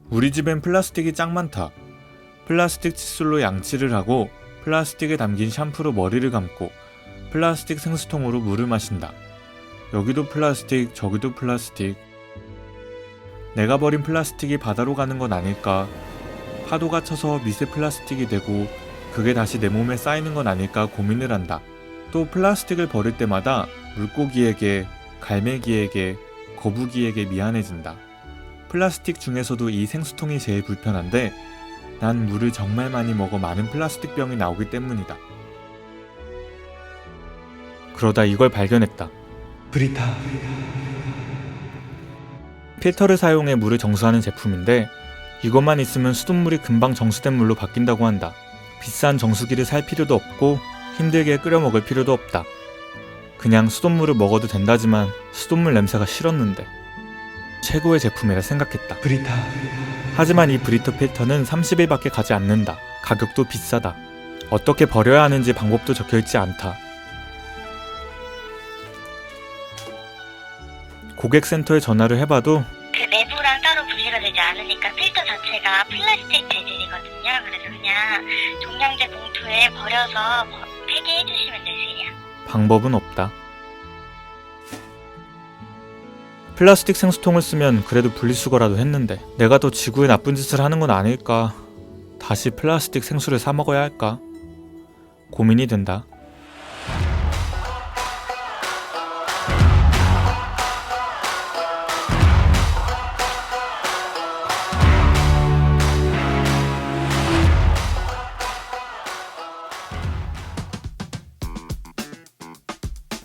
우리 집엔 플라스틱이 짱 많다. 플라스틱 칫솔로 양치를 하고 플라스틱에 담긴 샴푸로 머리를 감고 플라스틱 생수통으로 물을 마신다. 여기도 플라스틱, 저기도 플라스틱. 내가 버린 플라스틱이 바다로 가는 건 아닐까? 파도가 쳐서 미세 플라스틱이 되고 그게 다시 내 몸에 쌓이는 건 아닐까 고민을 한다. 또 플라스틱을 버릴 때마다 물고기에게, 갈매기에게, 거북이에게 미안해진다. 플라스틱 중에서도 이 생수통이 제일 불편한데 난 물을 정말 많이 먹어 많은 플라스틱 병이 나오기 때문이다. 그러다 이걸 발견했다. 브리타. 필터를 사용해 물을 정수하는 제품인데 이것만 있으면 수돗물이 금방 정수된 물로 바뀐다고 한다. 비싼 정수기를 살 필요도 없고 힘들게 끓여 먹을 필요도 없다. 그냥 수돗물을 먹어도 된다지만 수돗물 냄새가 싫었는데 최고의 제품이라 생각했다. 브리타. 하지만 이 브리터 필터는 30일밖에 가지 않는다. 가격도 비싸다. 어떻게 버려야 하는지 방법도 적혀있지 않다. 고객센터에 전화를 해봐도 그 내부랑 따로 분리가 되지 않으니까 필터 자체가 플라스틱 재질이거든요. 그래서 그냥 종량제 봉투에 버려서 폐기해 주시면 되세요. 방법은 없다. 플라스틱 생수통을 쓰면 그래도 분리수거라도 했는데 내가 더 지구에 나쁜 짓을 하는 건 아닐까? 다시 플라스틱 생수를 사 먹어야 할까? 고민이 된다.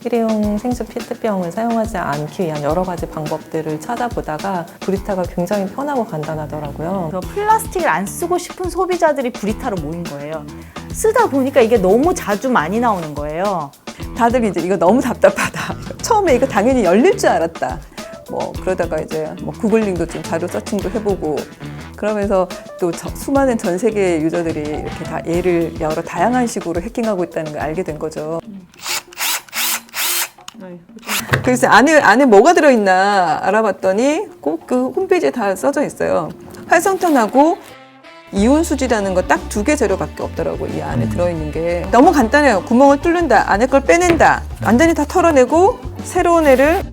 일회용 생수 페트병을 사용하지 않기 위한 여러 가지 방법들을 찾아보다가 브리타가 굉장히 편하고 간단하더라고요. 그래서 플라스틱을 안 쓰고 싶은 소비자들이 브리타로 모인 거예요. 쓰다 보니까 이게 너무 자주 많이 나오는 거예요. 다들 이제 이거 너무 답답하다. 처음에 이거 당연히 열릴 줄 알았다. 그러다가 이제 구글링도 좀 자료 서칭도 해보고 그러면서 또 수많은 전 세계 유저들이 이렇게 다 얘를 여러 다양한 식으로 해킹하고 있다는 걸 알게 된 거죠. 그래서 안에 뭐가 들어있나 알아봤더니 꼭 그 홈페이지에 다 써져 있어요. 활성탄하고 이온 수지라는 거 딱 2개 재료밖에 없더라고. 이 안에 들어있는 게 너무 간단해요. 구멍을 뚫는다, 안에 걸 빼낸다, 완전히 다 털어내고 새로운 애를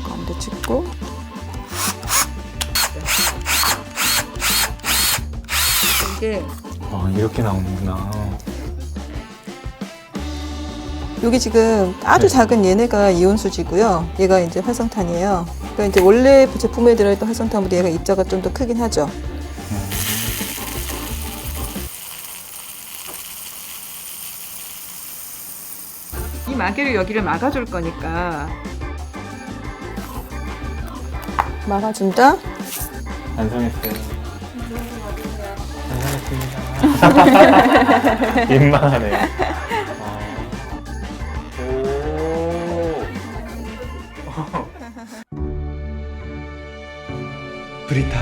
가운데 찍고 이게 이렇게 나오는구나. 여기 지금 아주 작은 얘네가 이온 수지고요. 얘가 이제 활성탄이에요. 그러니까 이제 원래 제품에 들어있던 활성탄보다 얘가 입자가 좀 더 크긴 하죠. 이 마개로 여기를 막아줄 거니까 막아준다. 완성했어요. 완성했습니다. 민망하네요. 브리타.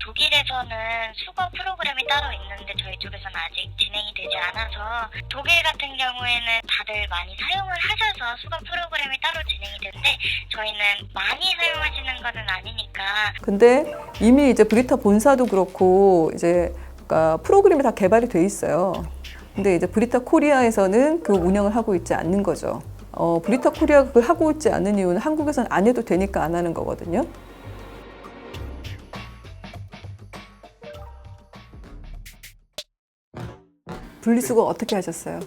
독일에서는 수거 프로그램이 따로 있는데 저희 쪽에서는 아직 진행이 되지 않아서 독일 같은 경우에는 다들 많이 사용을 하셔서 수거 프로그램이 따로 진행이 되는데 저희는 많이 사용하시는 것은 아니니까. 근데 이미 이제 브리타 본사도 그렇고 이제 그러니까 프로그램이 다 개발이 돼 있어요. 근데 이제 브리타 코리아에서는 그 운영을 하고 있지 않는 거죠. 브리타 코리아가 그걸 하고 있지 않는 이유는 한국에서는 안 해도 되니까 안 하는 거거든요. 분리수거 어떻게 하셨어요?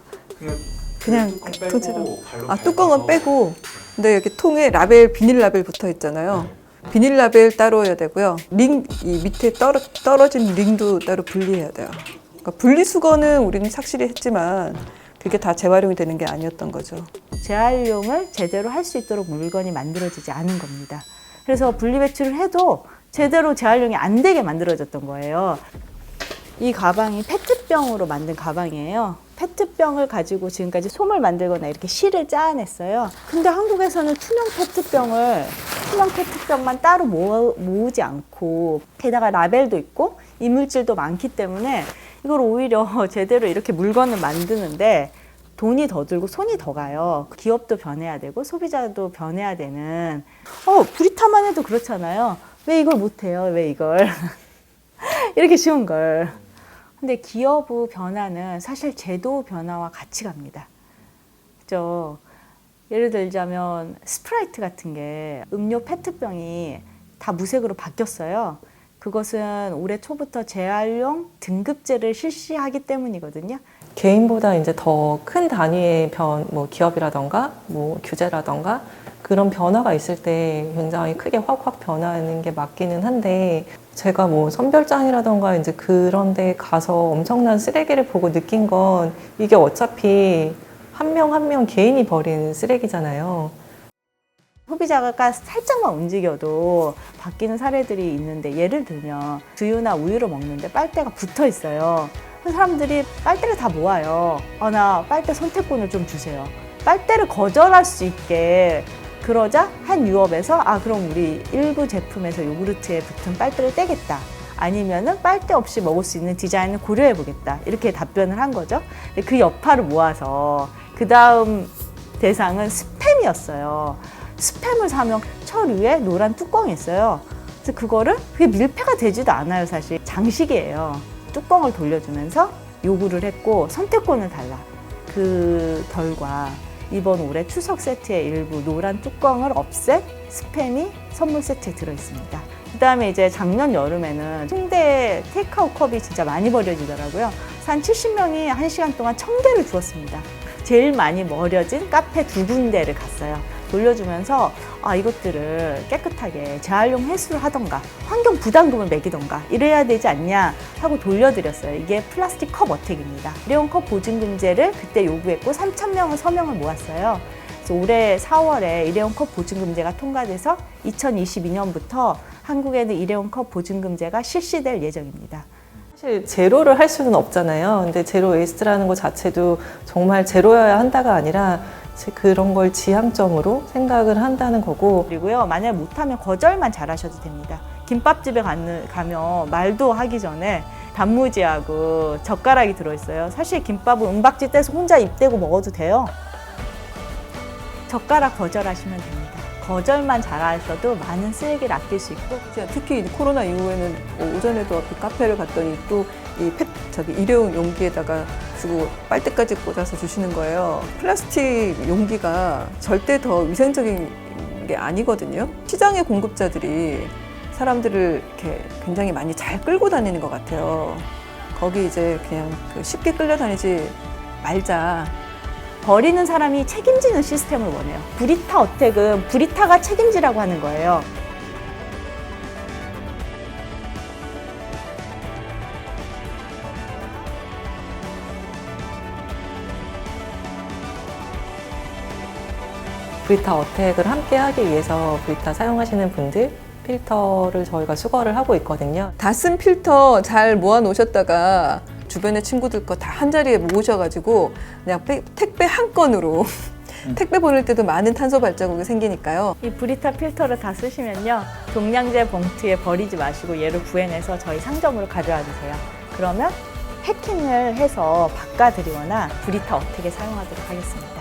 그냥 통째로. 뚜껑은 빼고. 근데 여기 통에 비닐 라벨 붙어 있잖아요. 비닐 라벨 따로 해야 되고요. 이 밑에 떨어진 링도 따로 분리해야 돼요. 그러니까 분리수거는 우리는 착실히 했지만 그게 다 재활용이 되는 게 아니었던 거죠. 재활용을 제대로 할 수 있도록 물건이 만들어지지 않은 겁니다. 그래서 분리배출을 해도 제대로 재활용이 안 되게 만들어졌던 거예요. 이 가방이 페트병으로 만든 가방이에요. 페트병 페트병을 가지고 지금까지 솜을 만들거나 이렇게 실을 짜냈어요. 근데 한국에서는 투명 페트병만 따로 모으지 않고 게다가 라벨도 있고 이물질도 많기 때문에 이걸 오히려 제대로 이렇게 물건을 만드는데 돈이 더 들고 손이 더 가요. 기업도 변해야 되고 소비자도 변해야 되는. 브리타만 해도 그렇잖아요. 왜 이걸 못해요? 왜 이걸? 이렇게 쉬운 걸. 근데 기업의 변화는 사실 제도 변화와 같이 갑니다. 그죠? 예를 들자면 스프라이트 같은 게 음료 페트병이 다 무색으로 바뀌었어요. 그것은 올해 초부터 재활용 등급제를 실시하기 때문이거든요. 개인보다 이제 더 큰 단위의 뭐 기업이라던가 뭐 규제라던가 그런 변화가 있을 때 굉장히 크게 확 변하는 게 맞기는 한데, 제가 뭐 선별장이라던가 이제 그런 데 가서 엄청난 쓰레기를 보고 느낀 건 이게 어차피 한 명 한 명 개인이 버린 쓰레기잖아요. 소비자가 살짝만 움직여도 바뀌는 사례들이 있는데, 예를 들면 두유나 우유를 먹는데 빨대가 붙어 있어요. 그래서 사람들이 빨대를 다 모아요. 나 빨대 선택권을 좀 주세요. 빨대를 거절할 수 있게. 그러자 한 유업에서 그럼 우리 일부 제품에서 요구르트에 붙은 빨대를 떼겠다. 아니면은 빨대 없이 먹을 수 있는 디자인을 고려해 보겠다. 이렇게 답변을 한 거죠. 그 여파를 모아서 그 다음 대상은 스팸이었어요. 스팸을 사면 철 위에 노란 뚜껑이 있어요. 그래서 그게 밀폐가 되지도 않아요, 사실. 장식이에요. 뚜껑을 돌려주면서 요구를 했고 선택권을 달라. 그 결과 이번 올해 추석 세트의 일부 노란 뚜껑을 없앤 스팸이 선물 세트에 들어있습니다. 그 다음에 이제 작년 여름에는 홍대 테이크아웃 컵이 진짜 많이 버려지더라고요. 그래서 한 70명이 1시간 동안 1000개를 주었습니다. 제일 많이 버려진 카페 2군데를 갔어요. 돌려주면서 이것들을 깨끗하게 재활용 회수를 하던가 환경 부담금을 매기던가 이래야 되지 않냐 하고 돌려드렸어요. 이게 플라스틱 컵 어택입니다. 일회용 컵 보증금제를 그때 요구했고 3,000명의 서명을 모았어요. 그래서 올해 4월에 일회용 컵 보증금제가 통과돼서 2022년부터 한국에는 일회용 컵 보증금제가 실시될 예정입니다. 사실 제로를 할 수는 없잖아요. 근데 제로 웨이스트라는 것 자체도 정말 제로여야 한다가 아니라 그런 걸 지향점으로 생각을 한다는 거고. 그리고요, 만약 못하면 거절만 잘하셔도 됩니다. 김밥집에 가면 말도 하기 전에 단무지하고 젓가락이 들어있어요. 사실 김밥은 은박지 떼서 혼자 입 대고 먹어도 돼요. 젓가락 거절하시면 됩니다. 거절만 잘하셔도 많은 쓰레기를 아낄 수 있고. 특히 코로나 이후에는 오전에도 앞에 카페를 갔더니 또 이 일회용 용기에다가 주고 빨대까지 꽂아서 주시는 거예요. 플라스틱 용기가 절대 더 위생적인 게 아니거든요. 시장의 공급자들이 사람들을 이렇게 굉장히 많이 잘 끌고 다니는 것 같아요. 거기 이제 그냥 쉽게 끌려다니지 말자. 버리는 사람이 책임지는 시스템을 원해요. 브리타 어택은 브리타가 책임지라고 하는 거예요. 브리타 어택을 함께 하기 위해서 브리타 사용하시는 분들 필터를 저희가 수거를 하고 있거든요. 다 쓴 필터 잘 모아 놓으셨다가 주변의 친구들 거 다 한 자리에 모으셔가지고 그냥 택배 한 건으로 택배 보낼 때도 많은 탄소 발자국이 생기니까요. 이 브리타 필터를 다 쓰시면요, 종량제 봉투에 버리지 마시고 얘를 구해내서 저희 상점으로 가져와 주세요. 그러면 패킹을 해서 바꿔드리거나 브리타 어택에 사용하도록 하겠습니다.